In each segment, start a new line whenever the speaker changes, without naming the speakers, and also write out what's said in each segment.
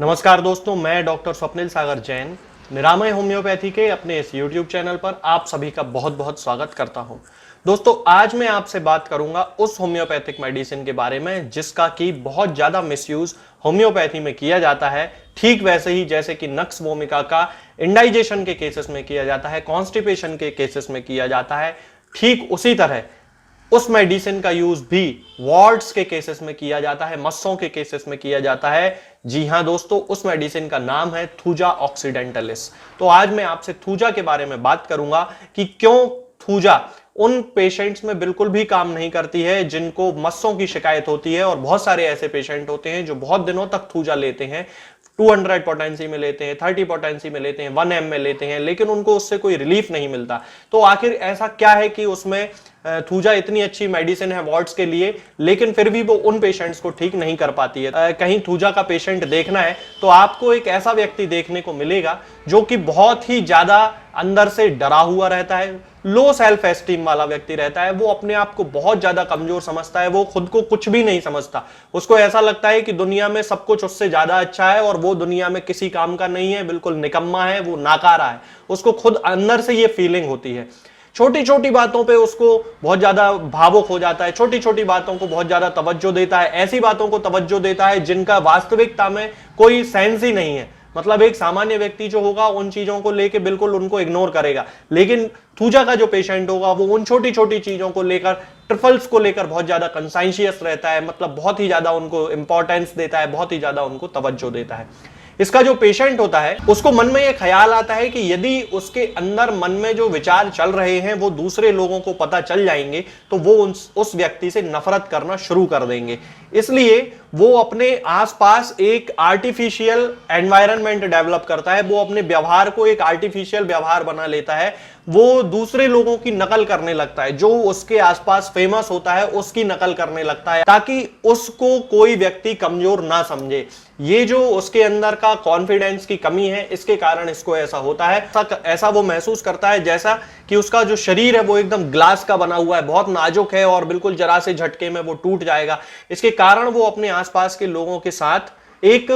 नमस्कार दोस्तों, मैं डॉक्टर स्वप्निल सागर जैन निरामय होम्योपैथी के अपने इस YouTube चैनल पर आप सभी का बहुत बहुत स्वागत करता हूं। दोस्तों, आज मैं आपसे बात करूंगा उस होम्योपैथिक मेडिसिन के बारे में जिसका कि बहुत ज़्यादा मिसयूज होम्योपैथी में किया जाता है। ठीक वैसे ही जैसे कि नक्स वोमिका का इंडाइजेशन के केसेस में किया जाता है, कॉन्स्टिपेशन के केसेस में किया जाता है, ठीक उसी तरह उस मेडिसिन का यूज भी वॉर्ड्स के केसेस में किया जाता है, मस्सों के केसेस में किया जाता है। जी हां दोस्तों, उस मेडिसिन का नाम है थूजा ऑक्सीडेंटलिस। तो आज मैं आपसे थूजा के बारे में बात करूंगा कि क्यों थूजा उन पेशेंट्स में बिल्कुल भी काम नहीं करती है जिनको मस्सों की शिकायत होती है। और बहुत सारे ऐसे पेशेंट होते हैं जो बहुत दिनों तक थूजा लेते हैं, 200 पोटेंसी में लेते हैं, 30 पोटेंसी में लेते हैं, 1 m में लेते हैं, लेकिन उनको उससे कोई रिलीफ नहीं मिलता। तो आखिर ऐसा क्या है कि उसमें थूजा इतनी अच्छी मेडिसिन है वार्ड्स के लिए, लेकिन फिर भी वो उन पेशेंट्स को ठीक नहीं कर पाती है। कहीं थूजा का पेशेंट देखना है तो आपको एक ऐसा व्यक्ति देखने को मिलेगा जो कि बहुत ही ज्यादा अंदर से डरा हुआ रहता है, लो सेल्फ एस्टीम वाला व्यक्ति रहता है। वो अपने आप को बहुत ज्यादा कमजोर समझता है, वो खुद को कुछ भी नहीं समझता। उसको ऐसा लगता है कि दुनिया में सब कुछ उससे ज्यादा अच्छा है और वो दुनिया में किसी काम का नहीं है, बिल्कुल निकम्मा है, वो नाकारा है। उसको खुद अंदर से ये फीलिंग होती है। छोटी छोटी बातों पे उसको बहुत ज्यादा भावुक हो जाता है, छोटी छोटी बातों को बहुत ज्यादा तवज्जो देता है, ऐसी बातों को तवज्जो देता है जिनका वास्तविकता में कोई सेंस ही नहीं है। मतलब एक सामान्य व्यक्ति जो होगा उन चीजों को लेके बिल्कुल उनको इग्नोर करेगा, लेकिन थूजा का जो पेशेंट होगा वो उन छोटी छोटी चीजों को लेकर, ट्रिफल्स को लेकर बहुत ज्यादा कंसाइशियस रहता है। मतलब बहुत ही ज्यादा उनको इंपॉर्टेंस देता है, बहुत ही ज्यादा उनको तवज्जो देता है। इसका जो पेशेंट होता है उसको मन में यह ख्याल आता है कि यदि उसके अंदर मन में जो विचार चल रहे हैं वो दूसरे लोगों को पता चल जाएंगे तो वो उस व्यक्ति से नफरत करना शुरू कर देंगे। इसलिए वो अपने आसपास एक आर्टिफिशियल एनवायरनमेंट डेवलप करता है, वो अपने व्यवहार को एक आर्टिफिशियल व्यवहार बना लेता है। वो दूसरे लोगों की नकल करने लगता है, जो उसके आसपास फेमस होता है उसकी नकल करने लगता है ताकि उसको कोई व्यक्ति कमजोर ना समझे। ये जो उसके अंदर का कॉन्फिडेंस की कमी है, इसके कारण इसको ऐसा होता है। ऐसा वो महसूस करता है जैसा कि उसका जो शरीर है वो एकदम ग्लास का बना हुआ है, बहुत नाजुक है और बिल्कुल जरा से झटके में वो टूट जाएगा। इसके कारण वो अपने आसपास के लोगों के साथ एक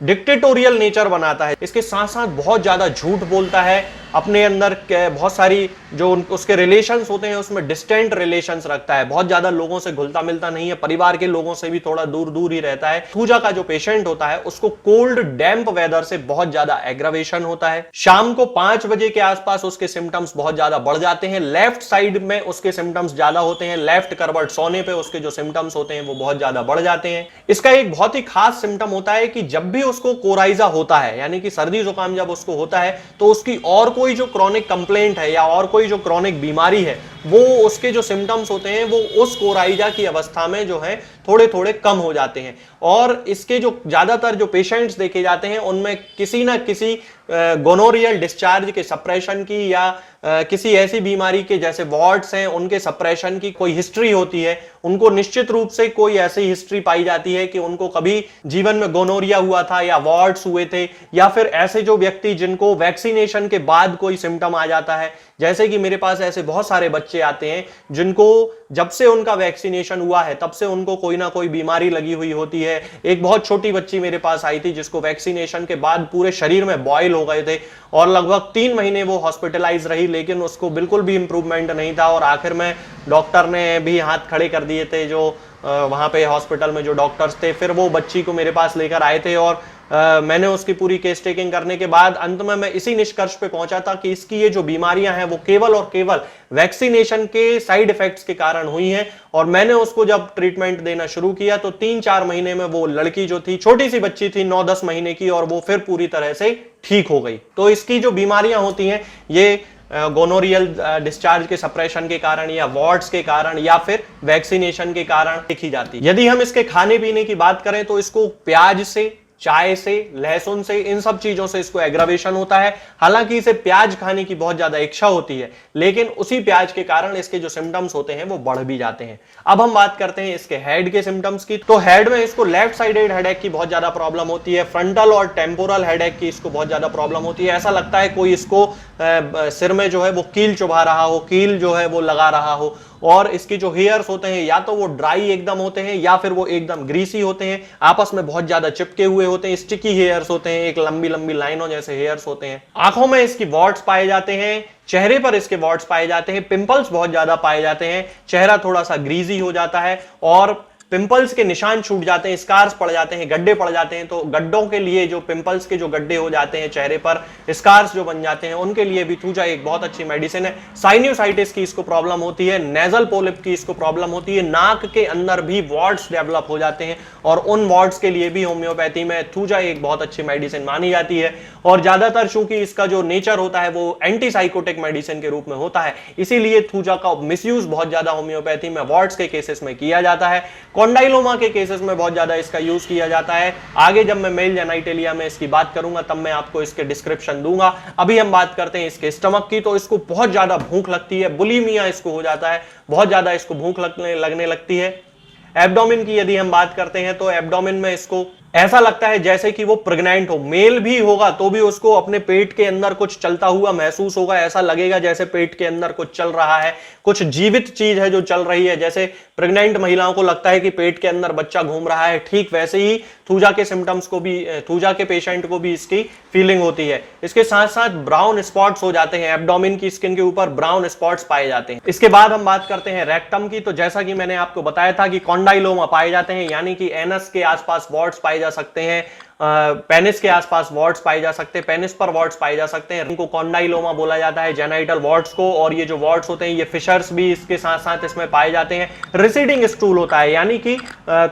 डिक्टेटोरियल नेचर बनाता है। इसके साथ साथ बहुत ज्यादा झूठ बोलता है, अपने अंदर बहुत सारी जो उसके रिलेशंस होते हैं उसमें डिस्टेंट रिलेशंस रखता है, बहुत ज्यादा लोगों से घुलता मिलता नहीं है, परिवार के लोगों से भी थोड़ा दूर दूर ही रहता है। थूजा का जो पेशेंट होता है उसको कोल्ड डैम्प वेदर से बहुत ज्यादा एग्रावेशन होता है। शाम को 5 बजे के आसपास उसके सिम्टम्स बहुत ज्यादा बढ़ जाते हैं, लेफ्ट साइड में उसके सिम्टम्स ज्यादा होते हैं, लेफ्ट करवट सोने पे उसके जो सिम्टम्स होते हैं वो बहुत ज्यादा बढ़ जाते हैं। इसका एक बहुत ही खास सिम्टम होता है कि जब भी उसको कोराइजा होता है, यानी कि सर्दी जुकाम जब उसको होता है, तो उसकी और कोई जो क्रॉनिक कंप्लेंट है या और कोई जो क्रॉनिक बीमारी है वो उसके जो सिम्टम्स होते हैं वो उस कोराइजा की अवस्था में जो है थोड़े थोड़े कम हो जाते हैं। और इसके जो ज्यादातर जो पेशेंट्स देखे जाते हैं उनमें किसी ना किसी गोनोरियल डिस्चार्ज के सप्रेशन की या किसी ऐसी बीमारी के जैसे वॉर्ड्स हैं उनके सप्रेशन की कोई हिस्ट्री होती है। उनको निश्चित रूप से कोई ऐसी हिस्ट्री पाई जाती है कि उनको कभी जीवन में गोनोरिया हुआ था या वॉर्ड्स हुए थे, या फिर ऐसे जो व्यक्ति जिनको वैक्सीनेशन के बाद कोई सिम्टम आ जाता है। जैसे कि मेरे पास ऐसे बहुत सारे बच्चे आते हैं जिनको जब से उनका वैक्सीनेशन हुआ है तब से उनको कोई ना कोई बीमारी लगी हुई होती है। एक बहुत छोटी बच्ची मेरे पास आई थी जिसको वैक्सीनेशन के बाद पूरे शरीर में बॉयल हो गए थे और लगभग 3 महीने वो हॉस्पिटलाइज रही, लेकिन उसको बिल्कुल भी इंप्रूवमेंट नहीं था। और आखिर में डॉक्टर ने भी हाथ खड़े कर दिए थे, जो वहां पे हॉस्पिटल में जो डॉक्टर्स थे। फिर वो बच्ची को मेरे पास लेकर आए थे और मैंने उसकी पूरी केस टेकिंग करने के बाद अंत में मैं इसी निष्कर्ष पे पहुंचा था कि इसकी ये जो बीमारियां हैं वो केवल और केवल वैक्सीनेशन के साइड इफेक्ट्स के कारण हुई हैं। और मैंने उसको जब ट्रीटमेंट देना शुरू किया तो 3-4 महीने में वो लड़की जो थी, छोटी सी बच्ची थी 9-10 महीने की, और वो फिर पूरी तरह से ठीक हो गई। तो इसकी जो बीमारियां होती हैं ये गोनोरियल डिस्चार्ज के सप्रेशन के कारण या वॉर्ड्स के कारण या फिर वैक्सीनेशन के कारण देखी जाती है। यदि हम इसके खाने पीने की बात करें तो इसको प्याज से, चाय से, लहसुन से, इन सब चीजों से इसको एग्रावेशन होता है। हालांकि इसे प्याज खाने की बहुत ज्यादा इच्छा होती है, लेकिन उसी प्याज के कारण इसके जो सिम्टम्स होते हैं वो बढ़ भी जाते हैं। अब हम बात करते हैं इसके हेड के सिम्टम्स की। तो हेड में इसको लेफ्ट साइडेड हेडेक की बहुत ज्यादा प्रॉब्लम होती है, फ्रंटल और टेम्पोरल हेडेक की इसको बहुत ज्यादा प्रॉब्लम होती है। ऐसा लगता है कोई इसको सिर में जो है वो कील चुभा रहा हो, कील जो है वो लगा रहा हो। और इसके जो हेयर्स होते हैं या तो वो ड्राई एकदम होते हैं या फिर वो एकदम ग्रीसी होते हैं, आपस में बहुत ज्यादा चिपके हुए होते हैं, स्टिकी हेयर्स होते हैं, एक लंबी लंबी लाइनों जैसे हेयर्स होते हैं। आंखों में इसकी वॉट्स पाए जाते हैं, चेहरे पर इसके वॉट्स पाए जाते हैं, पिंपल्स बहुत ज्यादा पाए जाते हैं, चेहरा थोड़ा सा ग्रीजी हो जाता है और पिंपल्स के निशान छूट जाते हैं, स्कार्स पड़ जाते हैं, गड्ढे पड़ जाते हैं। तो गड्ढों के लिए, जो पिंपल्स के जो गड्ढे हो जाते हैं चेहरे पर, स्कार्स जो बन जाते हैं, उनके लिए भी थूजा एक बहुत अच्छी मेडिसिन है। साइनोसाइटिस की इसको प्रॉब्लम होती है, नेजल पोलिप की इसको प्रॉब्लम होती है, नाक के अंदर भी वॉर्ड्स डेवलप हो जाते हैं और उन वॉर्ड्स के लिए भी होम्योपैथी में थूजा एक बहुत अच्छी मेडिसिन मानी जाती है। और ज्यादातर चूंकि इसका जो नेचर होता है वो एंटीसाइकोटिक मेडिसिन के रूप में होता है, इसीलिए थूजा का मिसयूज बहुत ज्यादा होम्योपैथी में वॉर्ड्स के केसेस में किया जाता है। कॉन्डाइलोमा के केसेस में बहुत ज्यादा इसका यूज किया जाता है। आगे जब मैं मेल जेनाइटेलिया में इसकी बात करूंगा तब मैं आपको इसके डिस्क्रिप्शन दूंगा। अभी हम बात करते हैं इसके स्टमक की। तो इसको बहुत ज्यादा भूख लगती है, बुलिमिया इसको हो जाता है, बहुत ज्यादा इसको भूख लगने लगती है। एब्डोमेन की यदि हम बात करते हैं तो एब्डोमेन में इसको ऐसा लगता है जैसे कि वो प्रेग्नेंट हो, मेल भी होगा तो भी उसको अपने पेट के अंदर कुछ चलता हुआ महसूस होगा, ऐसा लगेगा जैसे पेट के अंदर कुछ चल रहा है, कुछ जीवित चीज है जो चल रही है। जैसे प्रेग्नेंट महिलाओं को लगता है कि पेट के अंदर बच्चा घूम रहा है, ठीक वैसे ही थूजा के सिम्टम्स को भी, थूजा के पेशेंट को भी इसकी फीलिंग होती है। इसके साथ साथ ब्राउन स्पॉट्स हो जाते हैं, एब्डोमेन की स्किन के ऊपर ब्राउन स्पॉट्स पाए जाते हैं। इसके बाद हम बात करते हैं रेक्टम की। तो जैसा कि मैंने आपको बताया था कि कॉन्डाइलोमा पाए जाते हैं, यानी कि एनस के आसपास वॉर्ड्स पाए जा सकते हैं, पेनिस के आसपास वॉर्ड्स पाए जा सकते हैं, पेनिस पर वॉर्ड्स पाए जा सकते हैं। इनको कॉन्डाइलोमा बोला जाता है, जेनाइटल वॉर्ड्स को। और ये जो वॉर्ड्स होते हैं ये फिशर्स भी इसके साथ साथ इसमें पाए जाते हैं। रिसीडिंग स्टूल होता है, यानी कि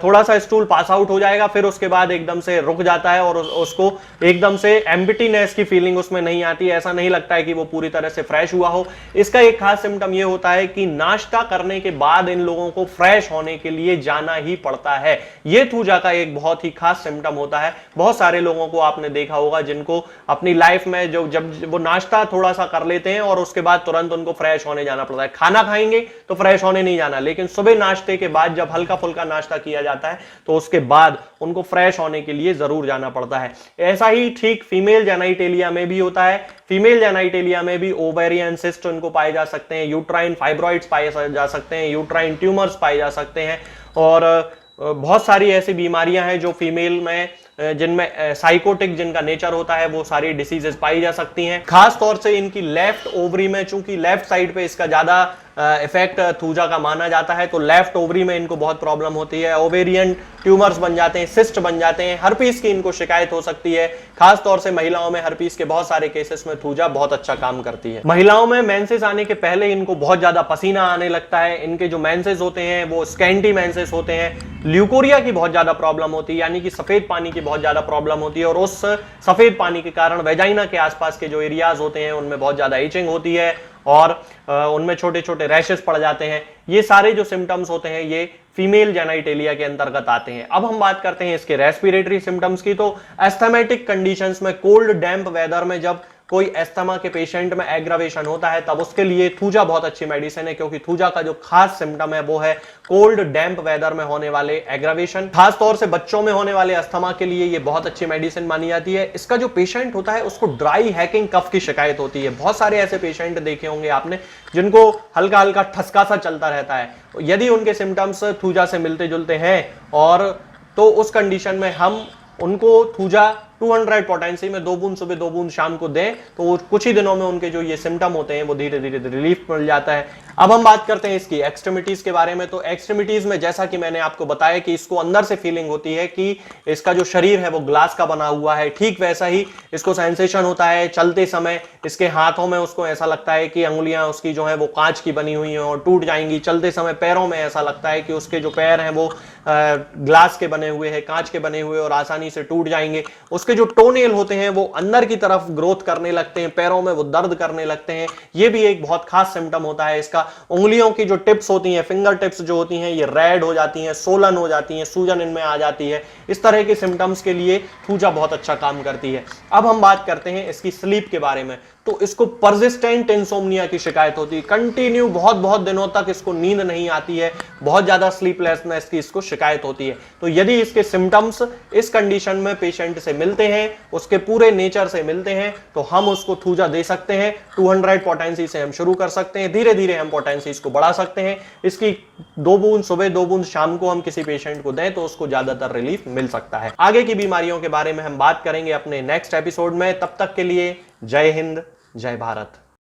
थोड़ा सा स्टूल पास आउट हो जाएगा, फिर उसके बाद एकदम से रुक जाता है और उसको एकदम से एम्प्टीनेस की फीलिंग उसमें नहीं आती है, ऐसा नहीं लगता है कि वो पूरी तरह से फ्रेश हुआ हो। इसका एक खास सिम्टम ये होता है कि नाश्ता करने के बाद इन लोगों को फ्रेश होने के लिए जाना ही पड़ता है। ये थूजा का एक बहुत ही खास सिम्टम होता है। बहुत सारे लोगों को आपने देखा होगा जिनको अपनी लाइफ में जब वो नाश्ता थोड़ा सा कर लेते हैं और उसके बाद तुरंत उनको फ्रेश होने जाना पड़ता है। खाना खाएंगे तो फ्रेश होने नहीं जाना, लेकिन सुबह नाश्ते के बाद जब हल्का फुल्का नाश्ता किया जाता है तो उसके बाद उनको फ्रेश होने के लिए जरूर जाना पड़ता है। ऐसा ही ठीक फीमेल जेनाइटेलिया में भी होता है। फीमेल जेनाइटेलिया में भी ओवेरियन सिस्ट उनको पाए जा सकते हैं, यूट्राइन फाइब्रॉइड्स पाए जा सकते हैं, यूट्राइन ट्यूमर्स पाए जा सकते हैं और बहुत सारी ऐसी बीमारियां हैं जो फीमेल में, जिनमें साइकोटिक जिनका नेचर होता है, वो सारी डिसीजेस पाई जा सकती हैं। खास तौर से इनकी लेफ्ट ओवरी में, चूंकि लेफ्ट साइड पे इसका ज्यादा इफेक्ट थूजा का माना जाता है, तो लेफ्ट ओवरी में इनको बहुत प्रॉब्लम होती है। ओवेरियन ट्यूमर्स बन जाते हैं, सिस्ट बन जाते हैं, हर्पीस की इनको शिकायत हो सकती है। खास तौर से महिलाओं में हर्पीस के बहुत सारे केसेस में थूजा बहुत अच्छा काम करती है। महिलाओं में मेंसेस आने के पहले इनको बहुत ज्यादा पसीना आने लगता है। इनके जो मेंसेस होते हैं वो स्कैंटी मेंसेस होते हैं। ल्यूकोरिया की बहुत ज्यादा प्रॉब्लम होती है, यानी कि सफेद पानी की बहुत ज्यादा प्रॉब्लम होती है और उस सफेद पानी के कारण वेजाइना के आसपास के जो एरियाज होते हैं उनमें बहुत ज्यादा इचिंग होती है और उनमें छोटे छोटे रैशेस पड़ जाते हैं। ये सारे जो सिम्टम्स होते हैं ये फीमेल जेनाइटेलिया के अंतर्गत आते हैं। अब हम बात करते हैं इसके रेस्पिरेटरी सिम्टम्स की। तो एस्थमेटिक कंडीशंस में, कोल्ड डैम्प वेदर में जब कोई एस्थमा के पेशेंट में एग्रावेशन होता है तब उसके लिए थूजा बहुत अच्छी मेडिसिन है, क्योंकि थूजा का जो खास सिम्टम है वो है कोल्ड डैम्प वेदर में होने वाले एग्रावेशन। खास तौर से बच्चों में होने वाले अस्थमा के लिए ये बहुत अच्छी मेडिसिन मानी जाती है। इसका जो पेशेंट होता है उसको ड्राई हैकिंग कफ की शिकायत होती है। बहुत सारे ऐसे पेशेंट देखे होंगे आपने जिनको हल्का हल्का ठसका सा चलता रहता है। यदि उनके सिम्टम्स थूजा से मिलते जुलते हैं और तो उस कंडीशन में हम उनको थूजा 200 पोटेंसी में 2 बूंद सुबह 2 बूंद शाम को दें तो कुछ ही दिनों में उनके जो ये सिम्टम होते हैं वो धीरे धीरे रिलीफ मिल जाता है। अब हम बात करते हैं इसकी एक्सट्रीमिटीज के बारे में। तो एक्सट्रीमिटीज में जैसा कि मैंने आपको बताया कि इसको अंदर से फीलिंग होती है कि इसका जो शरीर है वो ग्लास का बना हुआ है, ठीक वैसा ही इसको सेंसेशन होता है चलते समय। इसके हाथों में उसको ऐसा लगता है कि अंगुलियां उसकी जो है वो कांच की बनी हुई हैं और टूट जाएंगी। चलते समय पैरों में ऐसा लगता है कि उसके जो पैर हैं वो ग्लास के बने हुए हैं, कांच के बने हुए और आसानी से टूट जाएंगे। उसके जो टोनेल होते हैं वो अंदर की तरफ ग्रोथ करने लगते हैं, पैरों में वो दर्द करने लगते हैं। ये भी एक बहुत खास सिम्टम होता है इसका। उंगलियों की जो टिप्स होती हैं, फिंगर टिप्स जो होती हैं, ये रेड हो जाती हैं, सोलन हो जाती हैं, सूजन इनमें आ जाती है। इस तरह के सिम्टम्स के लिए थूजा बहुत अच्छा काम करती है। अब हम बात करते हैं इसकी स्लीप के बारे में। तो इसको परसिस्टेंट इंसोम्निया की शिकायत होती है। कंटिन्यू बहुत बहुत दिनों तक इसको नींद नहीं आती है, बहुत ज्यादा स्लीपलेसनेस की इसको शिकायत होती है। तो यदि इसके सिम्टम्स इस कंडीशन में पेशेंट से मिलते हैं, उसके पूरे नेचर से मिलते हैं, तो हम उसको थूजा दे सकते हैं। 200 पोटेंसी से हम शुरू कर सकते हैं, धीरे धीरे हम पोटेंसी इसको बढ़ा सकते हैं। इसकी 2 बूंद सुबह 2 बूंद शाम को हम किसी पेशेंट को दें तो उसको ज्यादातर रिलीफ मिल सकता है। आगे की बीमारियों के बारे में हम बात करेंगे अपने नेक्स्ट एपिसोड में। तब तक के लिए जय हिंद, जय भारत।